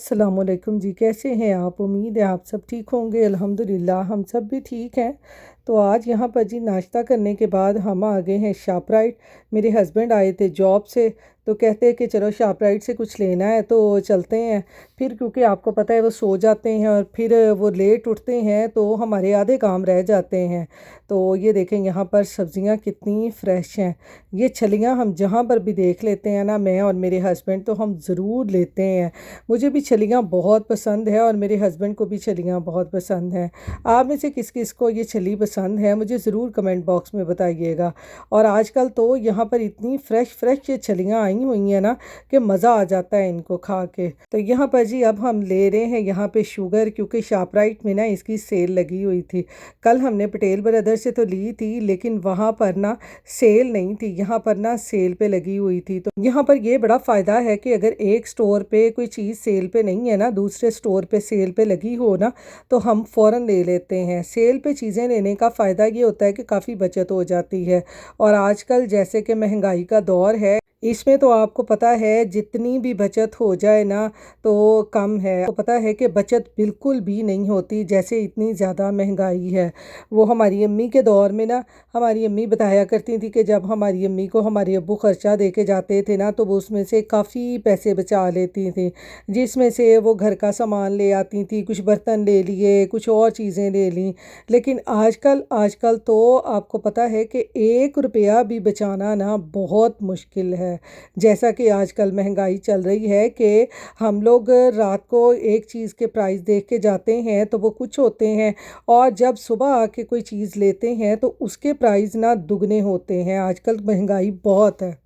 अस्सलामुअलैकुम जी, कैसे हैं आप? उम्मीद है आप सब ठीक होंगे। अल्हम्दुलिल्लाह हम सब भी ठीक हैं। तो आज यहाँ पर जी नाश्ता करने के बाद हम आ गए हैं शॉपराइट। मेरे हस्बैंड आए थे जॉब से, तो कहते हैं कि चलो शॉपराइट से कुछ लेना है तो चलते हैं। फिर क्योंकि आपको पता है वो सो जाते हैं और फिर वो लेट उठते हैं तो हमारे आधे काम रह जाते हैं। तो ये देखें यहाँ पर सब्ज़ियाँ कितनी फ़्रेश हैं। ये छलियाँ हम जहाँ पर भी देख लेते हैं ना, मैं और मेरे हस्बैंड, तो हम ज़रूर लेते हैं। मुझे भी छलियाँ बहुत पसंद है और मेरे हस्बैंड को भी छलियाँ बहुत पसंद हैं। आप में से किस किस को ये छली पसंद है मुझे ज़रूर कमेंट बॉक्स में बताइएगा। और आजकल तो यहाँ पर इतनी फ़्रेश फ़्रेश ये छलियाँ आई हुई हैं ना कि मज़ा आ जाता है इनको खा के। तो यहाँ पर जी अब हम ले रहे हैं यहाँ पे शुगर, क्योंकि शॉपराइट में ना इसकी सेल लगी हुई थी। कल हमने पटेल ब्रदर से तो ली थी, लेकिन वहाँ पर ना सेल नहीं थी, यहाँ पर ना सेल पे लगी हुई थी। तो यहाँ पर ये बड़ा फ़ायदा है कि अगर एक स्टोर पे कोई चीज़ सेल पे नहीं है ना, दूसरे स्टोर पे सेल पे लगी हो ना, तो हम फ़ौरन ले लेते हैं। सेल पे चीज़ें लेने का फ़ायदा ये होता है कि काफ़ी बचत हो जाती है। और आजकल जैसे कि महंगाई का दौर है, इसमें तो आपको पता है जितनी भी बचत हो जाए ना तो कम है। आपको पता है कि बचत बिल्कुल भी नहीं होती, जैसे इतनी ज़्यादा महंगाई है। वो हमारी अम्मी के दौर में ना, हमारी अम्मी बताया करती थी कि जब हमारी अम्मी को हमारे अब्बू खर्चा दे के जाते थे ना, तो वो उसमें से काफ़ी पैसे बचा लेती थी, जिसमें से वो घर का सामान ले आती थी, कुछ बर्तन ले लिए, कुछ और चीज़ें ले लीं। लेकिन आजकल आजकल तो आपको पता है कि 1 रुपया भी बचाना ना बहुत मुश्किल है। जैसा कि आजकल महंगाई चल रही है कि हम लोग रात को एक चीज़ के प्राइस देख के जाते हैं तो वो कुछ होते हैं, और जब सुबह आके कोई चीज़ लेते हैं तो उसके प्राइस ना दुगने होते हैं। आजकल महंगाई बहुत है।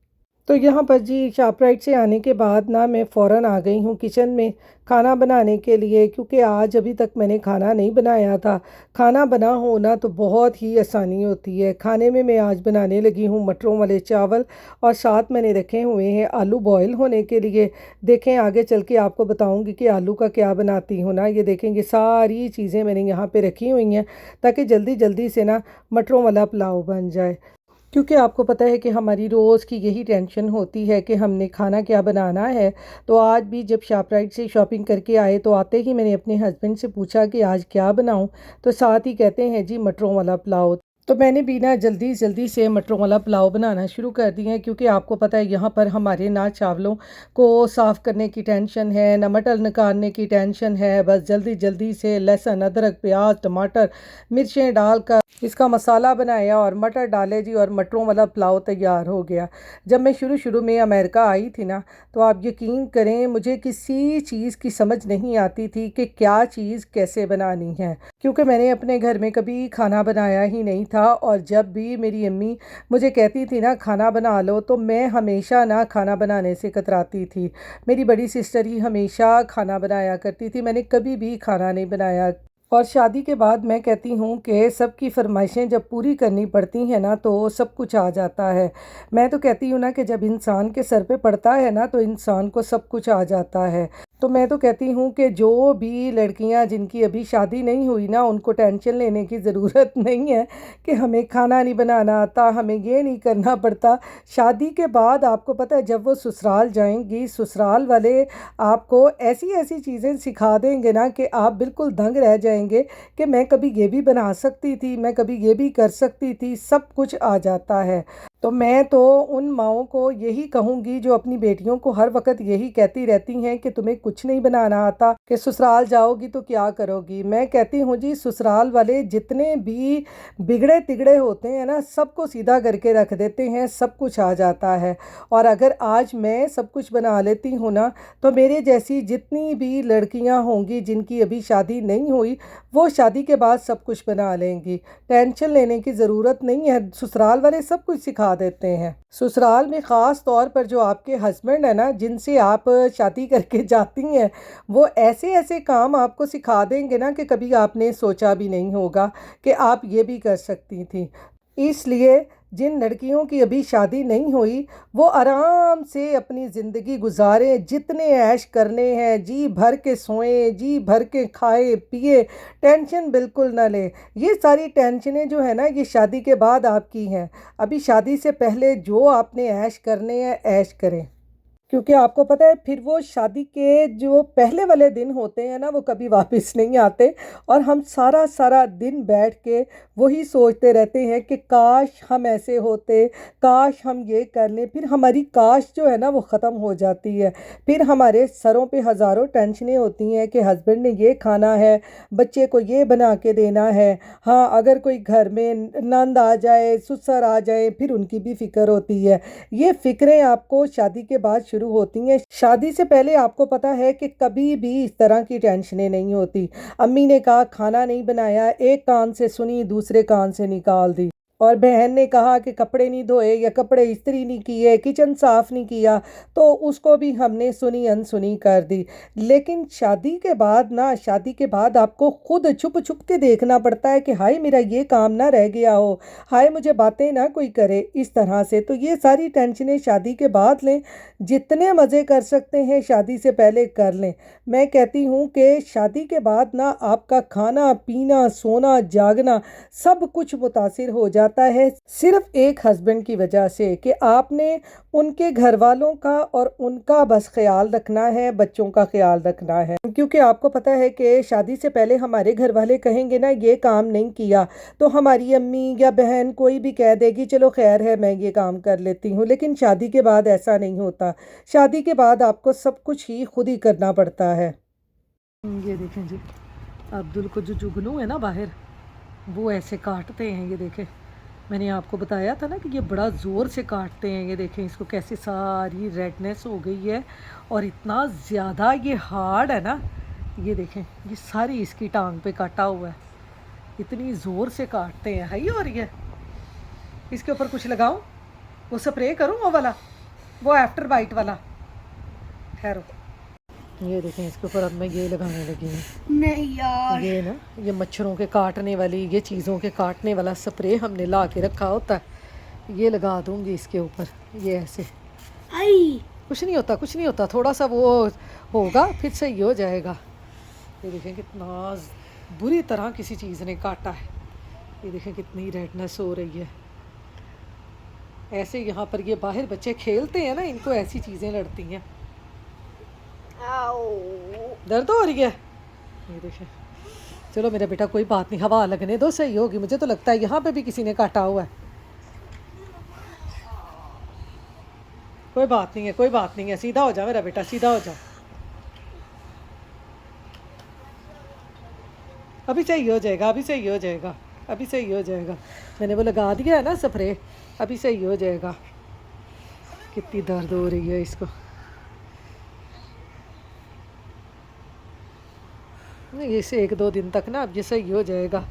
तो यहाँ पर जी शॉपराइट से आने के बाद ना मैं फ़ौरन आ गई हूँ किचन में खाना बनाने के लिए, क्योंकि आज अभी तक मैंने खाना नहीं बनाया था। खाना बना हो ना तो बहुत ही आसानी होती है। खाने में मैं आज बनाने लगी हूँ मटरों वाले चावल, और साथ मैंने रखे हुए हैं आलू बॉयल होने के लिए। देखें आगे चल के आपको बताऊँगी कि आलू का क्या बनाती हूँ ना। ये देखें, ये सारी चीज़ें मैंने यहाँ पे रखी हुई हैं ताकि जल्दी जल्दी से ना मटरों वाला पुलाव बन जाए। क्योंकि आपको पता है कि हमारी रोज़ की यही टेंशन होती है कि हमने खाना क्या बनाना है। तो आज भी जब शॉपराइट से शॉपिंग करके आए तो आते ही मैंने अपने हस्बैंड से पूछा कि आज क्या बनाऊं, तो साथ ही कहते हैं जी मटरों वाला पुलाव। तो मैंने भी ना जल्दी जल्दी से मटरों वाला पुलाव बनाना शुरू कर दिया है, क्योंकि आपको पता है यहाँ पर हमारे ना चावलों को साफ़ करने की टेंशन है, ना मटर निकालने की टेंशन है। बस जल्दी जल्दी से लहसुन, अदरक, प्याज, टमाटर, मिर्चें डालकर इसका मसाला बनाया और मटर डाले जी, और मटरों वाला पुलाव तैयार हो गया। जब मैं शुरू शुरू में अमेरिका आई थी ना, तो आप यकीन करें मुझे किसी चीज़ की समझ नहीं आती थी कि क्या चीज़ कैसे बनानी है, क्योंकि मैंने अपने घर में कभी खाना बनाया ही नहीं था। और जब भी मेरी अम्मी मुझे कहती थी ना खाना बना लो, तो मैं हमेशा ना खाना बनाने से कतराती थी। मेरी बड़ी सिस्टर ही हमेशा खाना बनाया करती थी, मैंने कभी भी खाना नहीं बनाया। और शादी के बाद मैं कहती हूँ कि सबकी फरमाइशें जब पूरी करनी पड़ती हैं ना तो सब कुछ आ जाता है। मैं तो कहती हूँ ना कि जब इंसान के सर पे पड़ता है ना तो इंसान को सब कुछ आ जाता है। तो मैं तो कहती हूँ कि जो भी लड़कियाँ जिनकी अभी शादी नहीं हुई ना, उनको टेंशन लेने की ज़रूरत नहीं है कि हमें खाना नहीं बनाना आता, हमें ये नहीं करना पड़ता। शादी के बाद आपको पता है जब वो ससुराल जाएंगी, ससुराल वाले आपको ऐसी ऐसी चीज़ें सिखा देंगे ना कि आप बिल्कुल दंग रह जाएंगे कि मैं कभी ये भी बना सकती थी, मैं कभी ये भी कर सकती थी, सब कुछ आ जाता है। तो मैं तो उन माँओं को यही कहूँगी जो अपनी बेटियों को हर वक्त यही कहती रहती हैं कि तुम्हें कुछ नहीं बनाना आता, कि ससुराल जाओगी तो क्या करोगी। मैं कहती हूँ जी ससुराल वाले जितने भी बिगड़े तिगड़े होते हैं ना, सबको सीधा करके रख देते हैं, सब कुछ आ जाता है। और अगर आज मैं सब कुछ बना लेती हूँ ना, तो मेरे जैसी जितनी भी लड़कियाँ होंगी जिनकी अभी शादी नहीं हुई, वो शादी के बाद सब कुछ बना लेंगी। टेंशन लेने की ज़रूरत नहीं है, ससुराल वाले सब कुछ सिखा देते हैं। ससुराल में ख़ास तौर पर जो आपके हस्बैंड है ना, जिनसे आप शादी करके जाती हैं, वो ऐसे ऐसे काम आपको सिखा देंगे ना कि कभी आपने सोचा भी नहीं होगा कि आप ये भी कर सकती थी। इसलिए जिन लड़कियों की अभी शादी नहीं हुई, वो आराम से अपनी ज़िंदगी गुजारें, जितने ऐश करने हैं जी भर के सोएं, जी भर के खाए पिए, टेंशन बिल्कुल ना लें। ये सारी टेंशनें जो है ना, ये शादी के बाद आपकी हैं। अभी शादी से पहले जो आपने ऐश करने हैं ऐश करें। क्योंकि आपको पता है फिर वो शादी के जो पहले वाले दिन होते हैं ना वो कभी वापस नहीं आते। और हम सारा सारा दिन बैठ के वही सोचते रहते हैं कि काश हम ऐसे होते, काश हम ये कर लें। फिर हमारी काश जो है ना वो ख़त्म हो जाती है। फिर हमारे सरों पे हज़ारों टेंशनें होती हैं कि हस्बैंड ने ये खाना है, बच्चे को ये बना के देना है। हाँ, अगर कोई घर में नंद आ जाए, ससुर आ जाए, फिर उनकी भी फ़िक्र होती है। ये फ़िक्रें आपको शादी के बाद शुरू होती हैं। शादी से पहले आपको पता है कि कभी भी इस तरह की टेंशनें नहीं होती। अम्मी ने कहा खाना नहीं बनाया, एक कान से सुनी दूसरे कान से निकाल दी। और बहन ने कहा कि कपड़े नहीं धोए या कपड़े इस्त्री नहीं किए, किचन साफ़ नहीं किया, तो उसको भी हमने सुनी अनसुनी कर दी। लेकिन शादी के बाद ना, शादी के बाद आपको खुद छुप छुप के देखना पड़ता है कि हाय मेरा ये काम ना रह गया हो, हाय मुझे बातें ना कोई करे इस तरह से। तो ये सारी टेंशनें शादी के बाद लें। जितने मज़े कर सकते हैं शादी से पहले कर लें। मैं कहती हूँ कि शादी के बाद ना आपका खाना पीना सोना जागना सब कुछ मुतासिर हो जाता है, सिर्फ एक हस्बैंड की वजह से कि आपने उनके घर वालों का और उनका बस ख्याल रखना है, बच्चों का ख्याल रखना है। क्योंकि आपको पता है कि शादी से पहले हमारे घर वाले कहेंगे ना ये काम नहीं किया, तो हमारी अम्मी या बहन कोई भी कह देगी चलो खैर है मैं ये काम कर लेती हूँ। लेकिन शादी के बाद ऐसा नहीं होता। शादी के बाद आपको सब कुछ ही खुद ही करना पड़ता है। ये देखें जी, अब्दुल को जो जुगनू है ना बाहर, वो ऐसे काटते हैं। ये देखें, मैंने आपको बताया था ना कि ये बड़ा ज़ोर से काटते हैं। ये देखें इसको कैसे सारी रेडनेस हो गई है और इतना ज़्यादा ये हार्ड है ना। ये देखें ये सारी इसकी टांग पे काटा हुआ है, इतनी ज़ोर से काटते हैं। हाई हो रही है, इसके ऊपर कुछ लगाऊं, वो स्प्रे करूं, वो वाला, वो आफ्टर बाइट वाला। ठहरो, ये देखें इसके ऊपर अब मैं ये लगाने लगी हूँ। नहीं यार, ये ना ये मच्छरों के काटने वाली, ये चीज़ों के काटने वाला स्प्रे हमने ला के रखा होता है, ये लगा दूँगी इसके ऊपर। ये ऐसे आई कुछ नहीं होता, कुछ नहीं होता, थोड़ा सा वो होगा फिर सही हो जाएगा। ये देखें कितना बुरी तरह किसी चीज़ ने काटा है। ये देखें कितनी रेडनेस हो रही है। ऐसे यहाँ पर ये बाहर बच्चे खेलते हैं ना, इनको ऐसी चीज़ें लड़ती हैं। दर्द हो रही है, ये देखें। चलो मेरा बेटा कोई बात नहीं, हवा लगने दो, सही होगी। मुझे तो लगता है यहाँ पे भी किसी ने काटा हुआ है। कोई बात नहीं है, कोई बात नहीं है, सीधा हो जा मेरा बेटा, सीधा हो जा, अभी सही हो जाएगा, अभी सही हो जाएगा, अभी सही हो जाएगा। मैंने वो लगा दिया है ना स्प्रे, अभी सही हो जाएगा। कितनी दर्द हो रही है इसको। इसे 1-2 दिन तक ना अब ये सही हो जाएगा।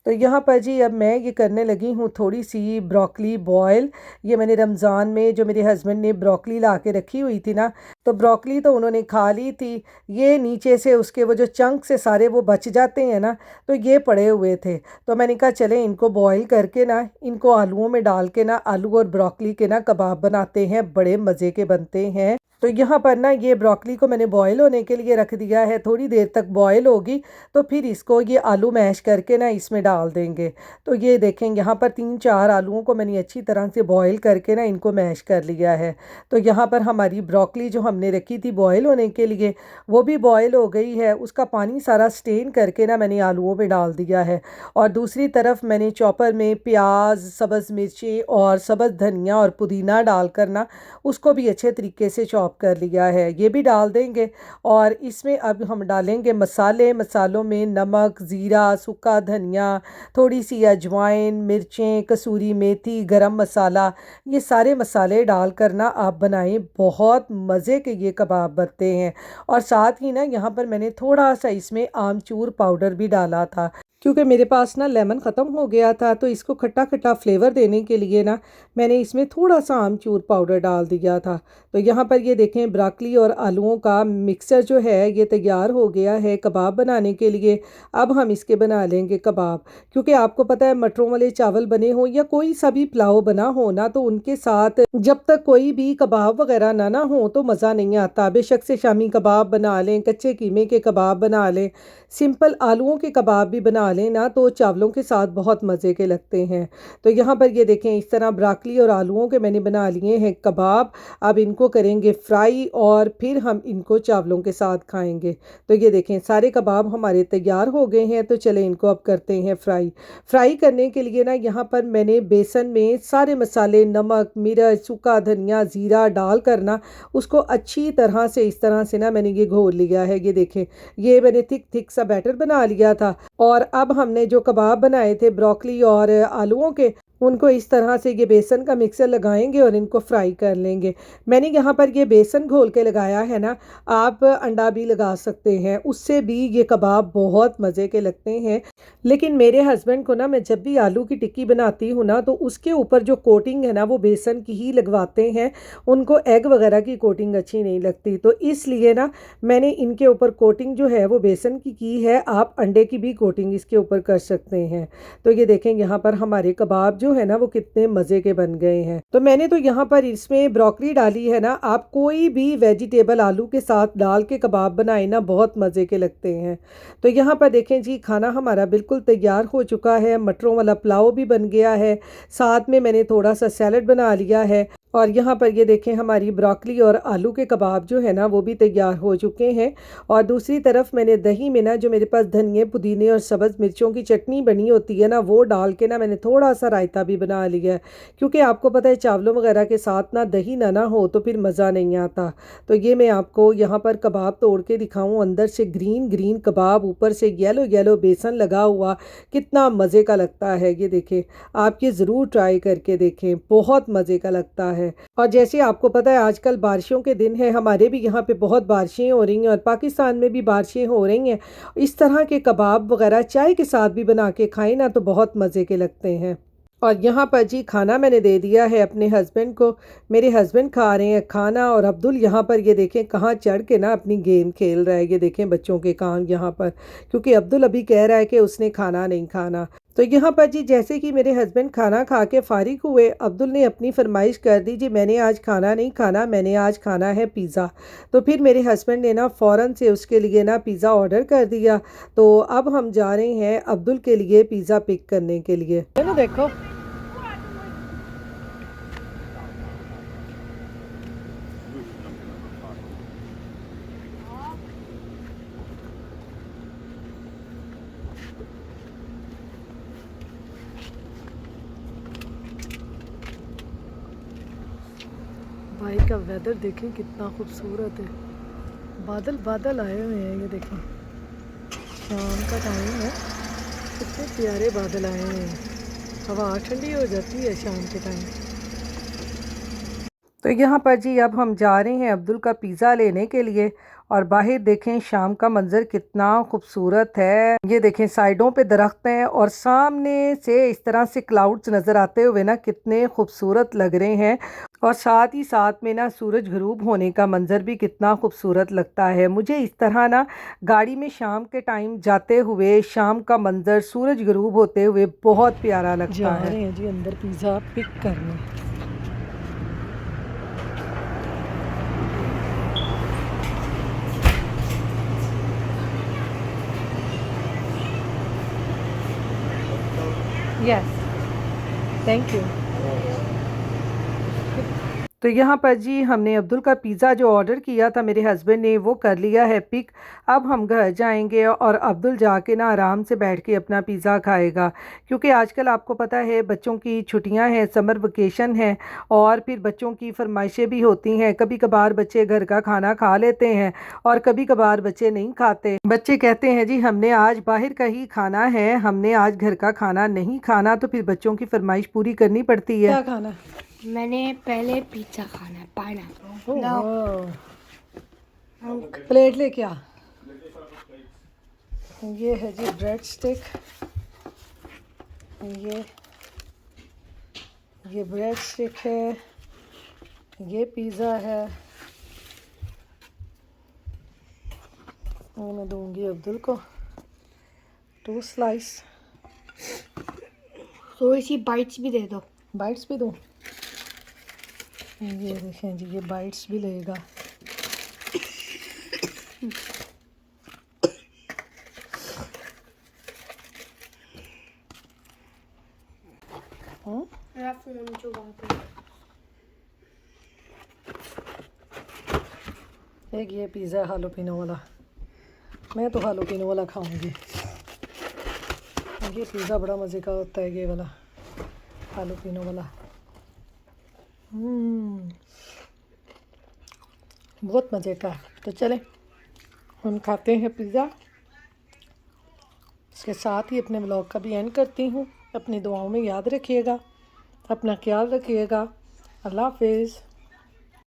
तो यहाँ पर जी अब मैं ये करने लगी हूँ थोड़ी सी ब्रोकली बॉयल। ये मैंने रमज़ान में जो मेरे हस्बैंड ने ब्रोकली ला के रखी हुई थी ना, तो ब्रोकली तो उन्होंने खा ली थी। ये नीचे से उसके वो जो चंक से सारे वो बच जाते हैं ना, तो ये पड़े हुए थे। तो मैंने कहा चले इनको बॉयल करके ना, इनको आलूओं में डाल के ना, आलू और ब्रोकली के ना कबाब बनाते हैं, बड़े मज़े के बनते हैं। तो यहाँ पर ना ये ब्रोकली को मैंने बॉयल होने के लिए रख दिया है। थोड़ी देर तक बॉयल होगी तो फिर इसको ये आलू मैश करके ना इसमें डाल देंगे। तो ये देखें यहाँ पर 3-4 आलूओं को मैंने अच्छी तरह से बॉयल करके ना इनको मैश कर लिया है। तो यहाँ पर हमारी ब्रोकली जो हमने रखी थी बॉयल होने के लिए, वो भी बॉयल हो गई है। उसका पानी सारा स्टेन करके ना मैंने आलूओं में डाल दिया है। और दूसरी तरफ मैंने चॉपर में प्याज, सब्ज़ मिर्ची और सब्ज़ धनिया और पुदीना डालकर ना उसको भी अच्छे तरीके से चॉप कर लिया है, ये भी डाल देंगे। और इसमें अब हम डालेंगे मसाले। मसालों में नमक, ज़ीरा, सूखा धनिया, थोड़ी सी अजवाइन, मिर्चें, कसूरी मेथी, गरम मसाला, ये सारे मसाले डालकर ना आप बनाएं, बहुत मज़े के ये कबाब बनते हैं। और साथ ही ना यहाँ पर मैंने थोड़ा सा इसमें आमचूर पाउडर भी डाला था, क्योंकि मेरे पास ना लेमन ख़त्म हो गया था। तो इसको खट्टा खट्टा फ्लेवर देने के लिए ना मैंने इसमें थोड़ा सा आमचूर पाउडर डाल दिया था। तो यहाँ पर ये देखें ब्रोकली और आलूओं का मिक्सचर जो है ये तैयार हो गया है कबाब बनाने के लिए। अब हम इसके बना लेंगे कबाब। क्योंकि आपको पता है मटरों वाले चावल बने हो या कोई सा भी पुलाव बना हो ना, तो उनके साथ जब तक कोई भी कबाब वगैरह ना हो तो मज़ा नहीं आता। बेशक से शामी कबाब बना लें, कच्चे कीमे के कबाब बना लें, सिंपल आलूओं के कबाब भी बना लें ना तो चावलों के साथ बहुत मज़े के लगते हैं। तो यहाँ पर ये देखें इस तरह ब्रोकली और आलूओं के मैंने बना लिए हैं कबाब। अब इनको करेंगे फ्राई और फिर हम इनको चावलों के साथ खाएंगे। तो ये देखें सारे कबाब हमारे तैयार हो गए हैं, तो चलें इनको अब करते हैं फ्राई। फ्राई करने के लिए ना यहाँ पर मैंने बेसन में सारे मसाले नमक, मिर्च, सूखा धनिया, ज़ीरा डाल कर ना उसको अच्छी तरह से इस तरह से ना मैंने ये घोल लिया है। ये देखें ये मैंने थिक थिक सा बैटर बना लिया था। और अब हमने जो कबाब बनाए थे ब्रोकली और आलूओं के, उनको इस तरह से ये बेसन का मिक्सर लगाएंगे और इनको फ्राई कर लेंगे। मैंने यहाँ पर ये बेसन घोल के लगाया है ना, आप अंडा भी लगा सकते हैं, उससे भी ये कबाब बहुत मज़े के लगते हैं। लेकिन मेरे हस्बैंड को ना मैं जब भी आलू की टिक्की बनाती हूँ ना तो उसके ऊपर जो कोटिंग है ना वो बेसन की ही लगवाते हैं, उनको एग वगैरह की कोटिंग अच्छी नहीं लगती। तो इसलिए ना मैंने इनके ऊपर कोटिंग जो है वो बेसन की है। आप अंडे की भी कोटिंग इसके ऊपर कर सकते हैं। तो ये देखें यहाँ पर हमारे कबाब जो है ना वो कितने मज़े के बन गए हैं। तो मैंने तो यहाँ पर इसमें ब्रोकली डाली है ना, आप कोई भी वेजिटेबल आलू के साथ डाल के कबाब बनाए ना बहुत मज़े के लगते हैं। तो यहाँ पर देखें जी खाना हमारा बिल्कुल तैयार हो चुका है। मटरों वाला पुलाव भी बन गया है, साथ में मैंने थोड़ा सा सैलड बना लिया है। और यहाँ पर ये देखें हमारी ब्रोकली और आलू के कबाब जो है ना वो भी तैयार हो चुके हैं। और दूसरी तरफ मैंने दही में ना जो मेरे पास धनिए, पुदीने और सब्ज़ मिर्चों की चटनी बनी होती है ना वो डाल के ना मैंने थोड़ा सा रायता भी बना लिया है, क्योंकि आपको पता है चावलों वगैरह के साथ ना दही ना हो तो फिर मज़ा नहीं आता। तो ये मैं आपको यहाँ पर कबाब तोड़ के दिखाऊँ, अंदर से ग्रीन ग्रीन कबाब, ऊपर से येलो येलो बेसन लगा हुआ, कितना मज़े का लगता है। ये देखें आप ये ज़रूर ट्राई करके देखें, बहुत मज़े का लगता है। और जैसे आपको पता है आजकल बारिशों के दिन है, हमारे भी यहाँ पे बहुत बारिशें हो रही हैं और पाकिस्तान में भी बारिशें हो रही हैं। इस तरह के कबाब वगैरह चाय के साथ भी बना के खाएं ना तो बहुत मज़े के लगते हैं। और यहाँ पर जी खाना मैंने दे दिया है अपने हस्बैंड को, मेरे हस्बैंड खा रहे हैं खाना। और अब्दुल यहाँ पर ये देखें कहाँ चढ़ के ना अपनी गेम खेल रहा है। ये देखें बच्चों के कान यहाँ पर, क्योंकि अब्दुल अभी कह रहा है कि उसने खाना नहीं खाना। तो यहाँ पर जी जैसे कि मेरे हस्बैंड खाना खा के फारिग हुए, अब्दुल ने अपनी फरमाइश कर दी जी मैंने आज खाना नहीं खाना, मैंने आज खाना है पिज़्ज़ा। तो फिर मेरे हस्बैंड ने ना फ़ौरन से उसके लिए ना पिज़्ज़ा ऑर्डर कर दिया। तो अब हम जा रहे हैं अब्दुल के लिए पिज़्ज़ा पिक करने के लिए। देखो भाई का वेदर देखें कितना खूबसूरत है, बादल बादल आए हुए हैं। ये देखें शाम का टाइम है, कितने प्यारे बादल आए हुए हैं, हवा ठंडी हो जाती है शाम के टाइम। तो यहाँ पर जी अब हम जा रहे हैं अब्दुल का पिज़्ज़ा लेने के लिए। और बाहर देखें शाम का मंजर कितना खूबसूरत है। ये देखें साइडों पे दरख्त हैं और सामने से इस तरह से क्लाउड्स नज़र आते हुए ना कितने खूबसूरत लग रहे हैं। और साथ ही साथ में ना सूरज ग़रूब होने का मंजर भी कितना खूबसूरत लगता है। मुझे इस तरह ना गाड़ी में शाम के टाइम जाते हुए शाम का मंजर सूरज ग़रूब होते हुए बहुत प्यारा लगता है। जा रहे हैं जी अंदर पिज़्ज़ा पिक करने। Yes, thank you. तो यहाँ पर जी हमने अब्दुल का पिज़्ज़ा जो ऑर्डर किया था मेरे हस्बैंड ने वो कर लिया है पिक। अब हम घर जाएंगे और अब्दुल जाके ना आराम से बैठ के अपना पिज़्ज़ा खाएगा, क्योंकि आजकल आपको पता है बच्चों की छुट्टियां हैं, समर वेकेशन है और फिर बच्चों की फरमाइशें भी होती हैं। कभी कभार बच्चे घर का खाना खा लेते हैं और कभी कभार बच्चे नहीं खाते। बच्चे कहते हैं जी हमने आज बाहर का ही खाना है, हमने आज घर का खाना नहीं खाना। तो फिर बच्चों की फरमाइश पूरी करनी पड़ती है। क्या खाना? मैंने पहले पिज़्ज़ा खाना है, पाइनएप्पल। प्लेट ले क्या? ये है जी ब्रेड स्टिक, ये ब्रेड स्टिक है, ये पिज़्ज़ा है। और मैं दूंगी अब्दुल को 2 स्लाइस। थोड़ी सी बाइट्स भी दे दो। बाइट्स भी दूँ? ये देखें जी ये बाइट्स भी लेगा। एक ये पिज़्ज़ा हालोपिनो वाला, मैं तो हालोपिनो वाला खाऊंगी। ये पिज़्ज़ा बड़ा मज़े का होता है, ये वाला हालोपिनो वाला। बहुत मज़े का है। तो चलें हम खाते हैं पिज़्ज़ा। इसके साथ ही अपने व्लॉग का भी एंड करती हूँ। अपनी दुआओं में याद रखिएगा, अपना ख्याल रखिएगा। अल्लाह हाफिज़।